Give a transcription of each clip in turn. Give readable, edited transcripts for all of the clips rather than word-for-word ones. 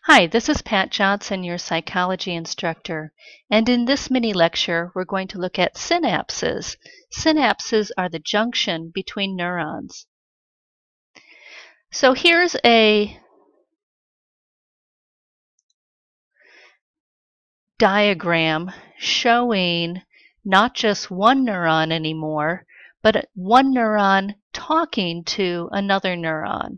Hi, this is Pat Johnson, your psychology instructor, and in this mini lecture we're going to look at synapses. Synapses are the junction between neurons. So here's a diagram showing not just one neuron anymore, but one neuron talking to another neuron.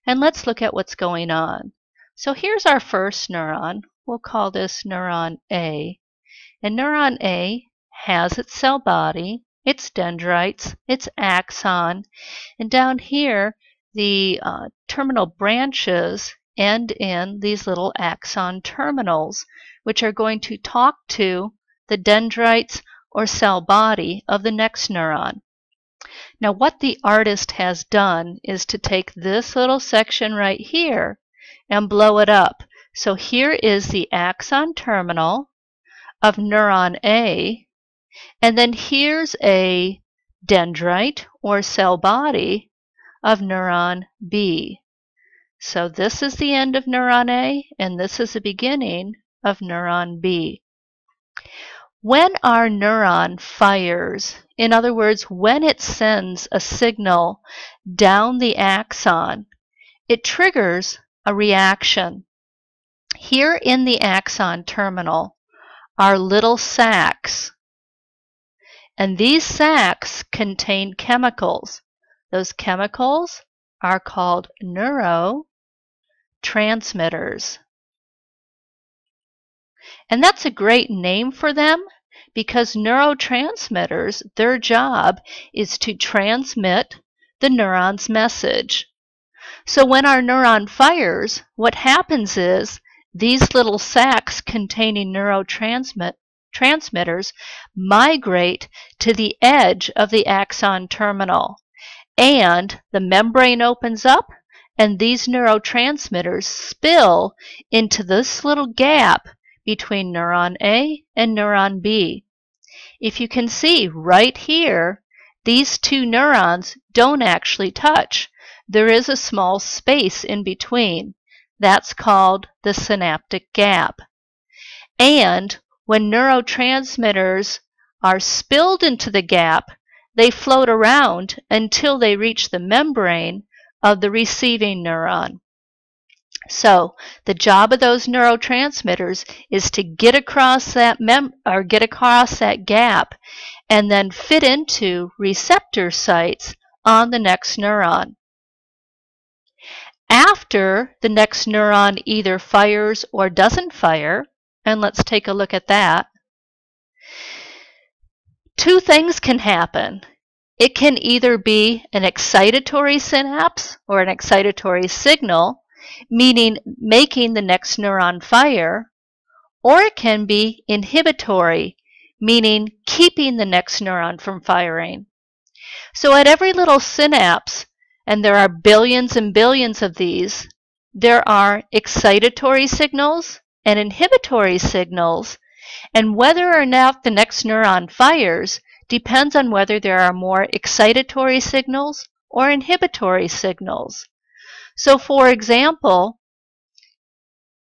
And let's look at what's going on. So here's our first neuron. We'll call this neuron A. And neuron A has its cell body, its dendrites, its axon, and down here the terminal branches end in these little axon terminals, which are going to talk to the dendrites or cell body of the next neuron. Now what the artist has done is to take this little section right here and blow it up. So here is the axon terminal of neuron A, and then here's a dendrite or cell body of neuron B. So this is the end of neuron A, and this is the beginning of neuron B. When our neuron fires, in other words, when it sends a signal down the axon, it triggers a reaction. Here in the axon terminal are little sacs, and these sacs contain chemicals. Those chemicals are called neurotransmitters. And that's a great name for them because neurotransmitters, their job is to transmit the neuron's message. So when our neuron fires, what happens is these little sacs containing neurotransmitters migrate to the edge of the axon terminal, and the membrane opens up, and these neurotransmitters spill into this little gap between neuron A and neuron B. If you can see right here, these two neurons don't actually touch. There is a small space in between. That's called the synaptic gap. And when neurotransmitters are spilled into the gap, they float around until they reach the membrane of the receiving neuron. So the job of those neurotransmitters is to get across that gap and then fit into receptor sites on the next neuron. After the next neuron either fires or doesn't fire, and let's take a look at that, two things can happen. It can either be an excitatory synapse or an excitatory signal, meaning making the next neuron fire, or it can be inhibitory, meaning keeping the next neuron from firing. So at every little synapse, and there are billions and billions of these, there are excitatory signals and inhibitory signals, and whether or not the next neuron fires depends on whether there are more excitatory signals or inhibitory signals. So for example,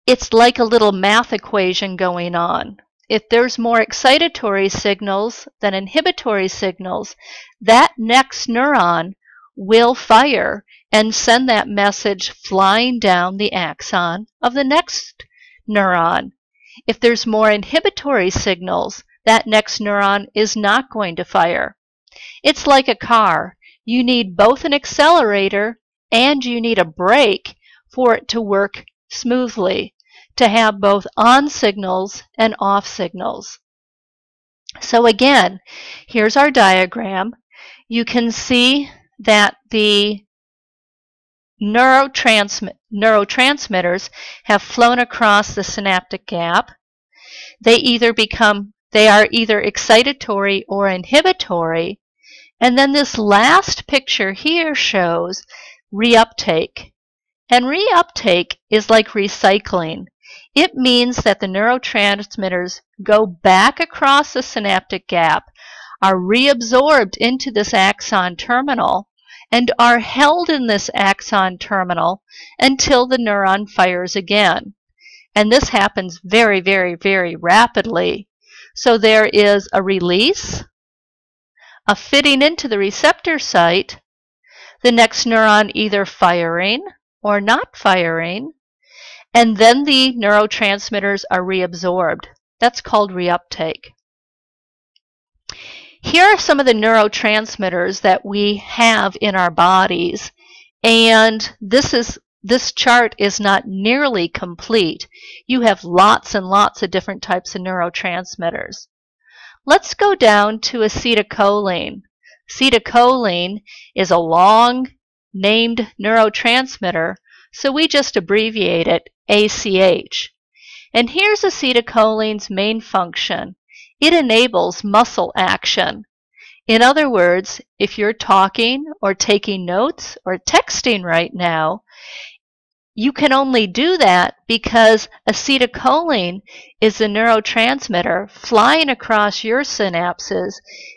it's like a little math equation going on. If there's more excitatory signals than inhibitory signals, that next neuron will fire and send that message flying down the axon of the next neuron. If there's more inhibitory signals, that next neuron is not going to fire. It's like a car. You need both an accelerator and you need a brake for it to work smoothly, to have both on signals and off signals. So again, here's our diagram. You can see that the neurotransmitters have flown across the synaptic gap. They are either excitatory or inhibitory. And then this last picture here shows reuptake. And reuptake is like recycling. It means that the neurotransmitters go back across the synaptic gap, are reabsorbed into this axon terminal, and are held in this axon terminal until the neuron fires again. And this happens very, very, very rapidly. So there is a release, a fitting into the receptor site, the next neuron either firing or not firing, and then the neurotransmitters are reabsorbed. That's called reuptake. Here are some of the neurotransmitters that we have in our bodies, and this chart is not nearly complete. You have lots and lots of different types of neurotransmitters. Let's go down to acetylcholine. Acetylcholine is a long named neurotransmitter, so we just abbreviate it ACH. And here's acetylcholine's main function. It enables muscle action. In other words, if you're talking or taking notes or texting right now, you can only do that because acetylcholine is a neurotransmitter flying across your synapses,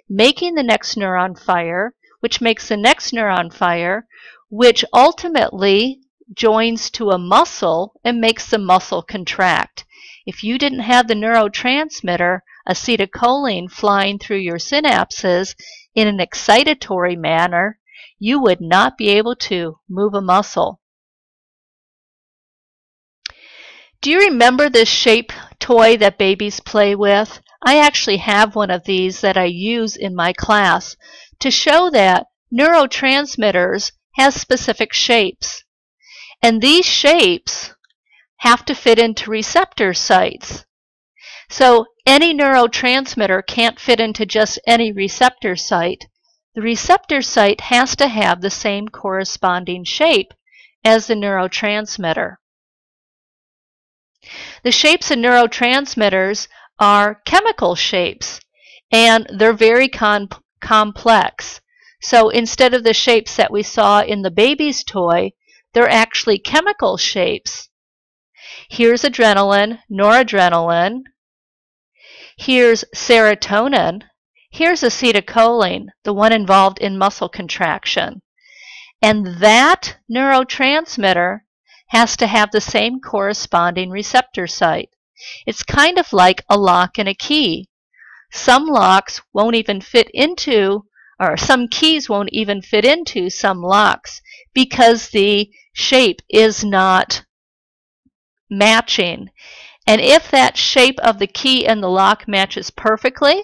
making the next neuron fire, which makes the next neuron fire, which ultimately joins to a muscle and makes the muscle contract. If you didn't have the neurotransmitter acetylcholine flying through your synapses in an excitatory manner, you would not be able to move a muscle. Do you remember this shape toy that babies play with? I actually have one of these that I use in my class to show that neurotransmitters have specific shapes. And these shapes have to fit into receptor sites. So any neurotransmitter can't fit into just any receptor site. The receptor site has to have the same corresponding shape as the neurotransmitter. The shapes of neurotransmitters are chemical shapes, and they're very complex. So instead of the shapes that we saw in the baby's toy, they're actually chemical shapes. Here's adrenaline, noradrenaline. Here's serotonin. Here's acetylcholine, the one involved in muscle contraction. And that neurotransmitter has to have the same corresponding receptor site. It's kind of like a lock and a key. Some locks won't even fit into, or some keys won't even fit into some locks because the shape is not matching. And if that shape of the key and the lock matches perfectly,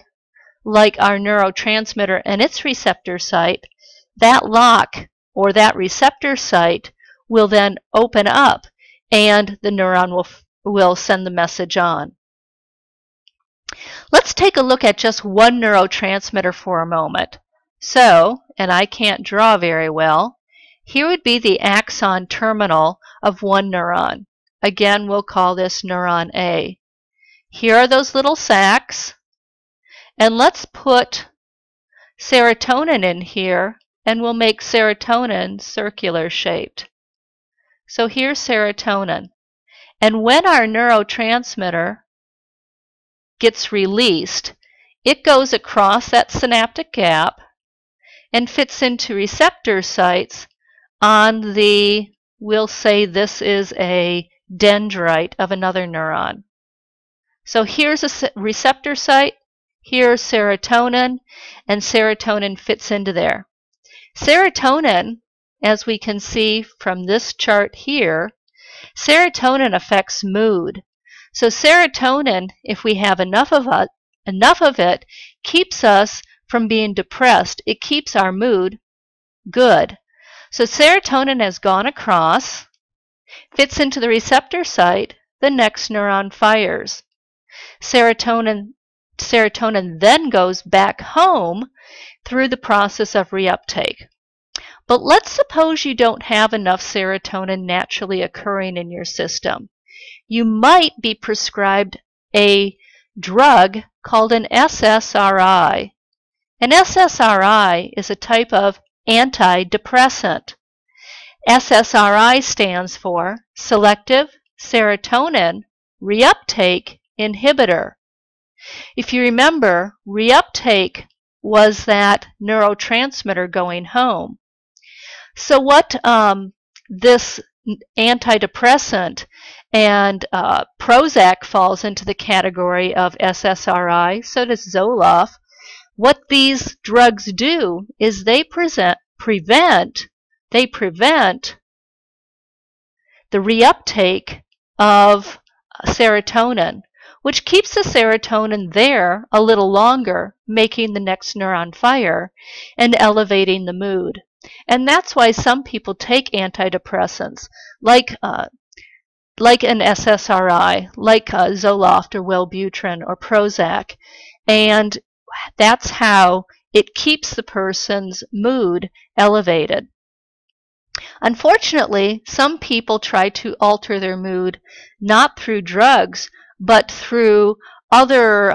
like our neurotransmitter and its receptor site, that lock or that receptor site will then open up and the neuron will send the message on. Let's take a look at just one neurotransmitter for a moment. So, and I can't draw very well, here would be the axon terminal of one neuron. Again, we'll call this neuron A. Here are those little sacs, and let's put serotonin in here, and we'll make serotonin circular shaped. So here's serotonin. And when our neurotransmitter gets released, it goes across that synaptic gap and fits into receptor sites on the, we'll say this is a dendrite of another neuron. So here's a receptor site, here's serotonin, and serotonin fits into there. Serotonin, as we can see from this chart here, serotonin affects mood. So serotonin, if we have enough of it, keeps us from being depressed. It keeps our mood good. So serotonin has gone across, fits into the receptor site, the next neuron fires. Serotonin then goes back home through the process of reuptake. But let's suppose you don't have enough serotonin naturally occurring in your system. You might be prescribed a drug called an SSRI. An SSRI is a type of antidepressant. SSRI stands for Selective Serotonin Reuptake Inhibitor. If you remember, reuptake was that neurotransmitter going home. So what this antidepressant, and Prozac falls into the category of SSRI, so does Zoloft. What these drugs do is they prevent the reuptake of serotonin, which keeps the serotonin there a little longer, making the next neuron fire and elevating the mood. And that's why some people take antidepressants like an SSRI, like Zoloft or Wellbutrin or Prozac, and that's how it keeps the person's mood elevated. Unfortunately, some people try to alter their mood not through drugs, but through other,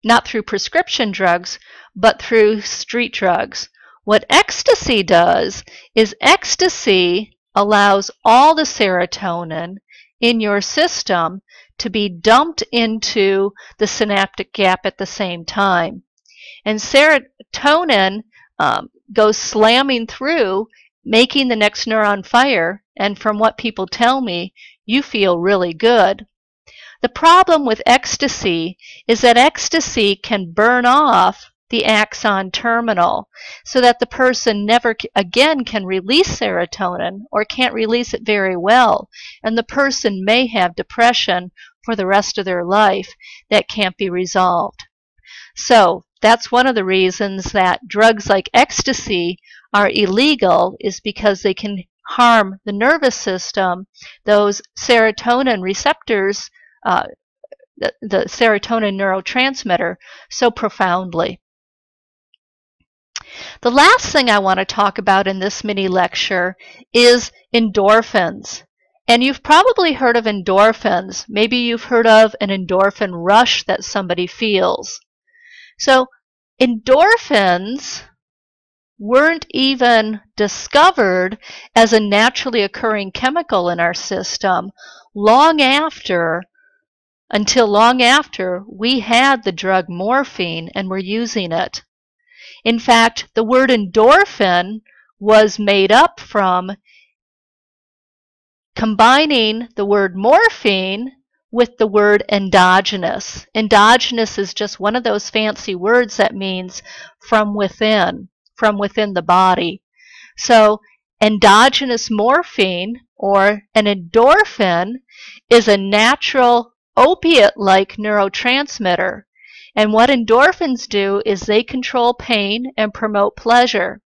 not through prescription drugs, but through street drugs. What ecstasy does is ecstasy allows all the serotonin in your system to be dumped into the synaptic gap at the same time. And serotonin goes slamming through, making the next neuron fire, and from what people tell me, you feel really good. The problem with ecstasy is that ecstasy can burn off the axon terminal so that the person never again can release serotonin or can't release it very well, and the person may have depression for the rest of their life that can't be resolved. So that's one of the reasons that drugs like ecstasy are illegal, is because they can harm the nervous system, those serotonin receptors, the serotonin neurotransmitter, so profoundly. The last thing I want to talk about in this mini lecture is endorphins. And you've probably heard of endorphins. Maybe you've heard of an endorphin rush that somebody feels. So endorphins weren't even discovered as a naturally occurring chemical in our system until long after we had the drug morphine and were using it. In fact, the word endorphin was made up from combining the word morphine with the word endogenous. Endogenous is just one of those fancy words that means from within the body. So endogenous morphine, or an endorphin, is a natural opiate-like neurotransmitter. And what endorphins do is they control pain and promote pleasure.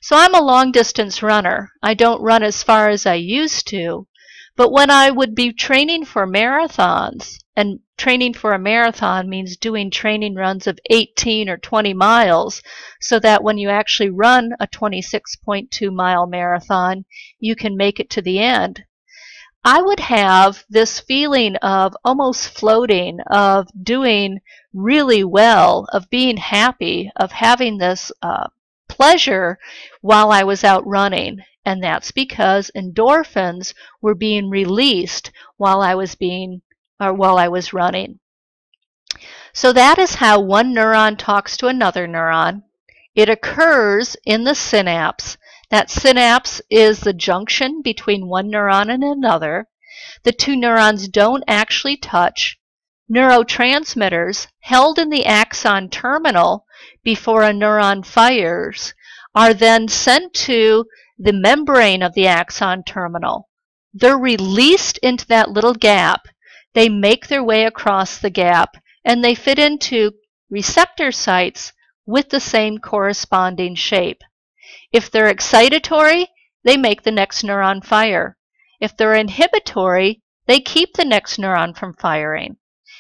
So I'm a long-distance runner. I don't run as far as I used to, but when I would be training for marathons, and training for a marathon means doing training runs of 18 or 20 miles, so that when you actually run a 26.2-mile marathon, you can make it to the end. I would have this feeling of almost floating, of doing really well, of being happy, of having this pleasure while I was out running. And that's because endorphins were being released while I was running. So that is how one neuron talks to another neuron. It occurs in the synapse. That synapse is the junction between one neuron and another. The two neurons don't actually touch. Neurotransmitters held in the axon terminal before a neuron fires are then sent to the membrane of the axon terminal. They're released into that little gap. They make their way across the gap, and they fit into receptor sites with the same corresponding shape. If they're excitatory, they make the next neuron fire. If they're inhibitory, they keep the next neuron from firing.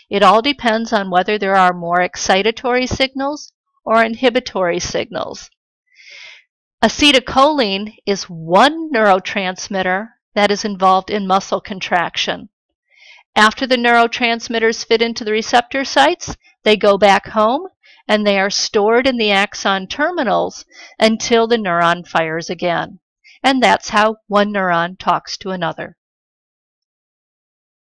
It all depends on whether there are more excitatory signals or inhibitory signals. Acetylcholine is one neurotransmitter that is involved in muscle contraction. After the neurotransmitters fit into the receptor sites, they go back home and they are stored in the axon terminals until the neuron fires again. And that's how one neuron talks to another.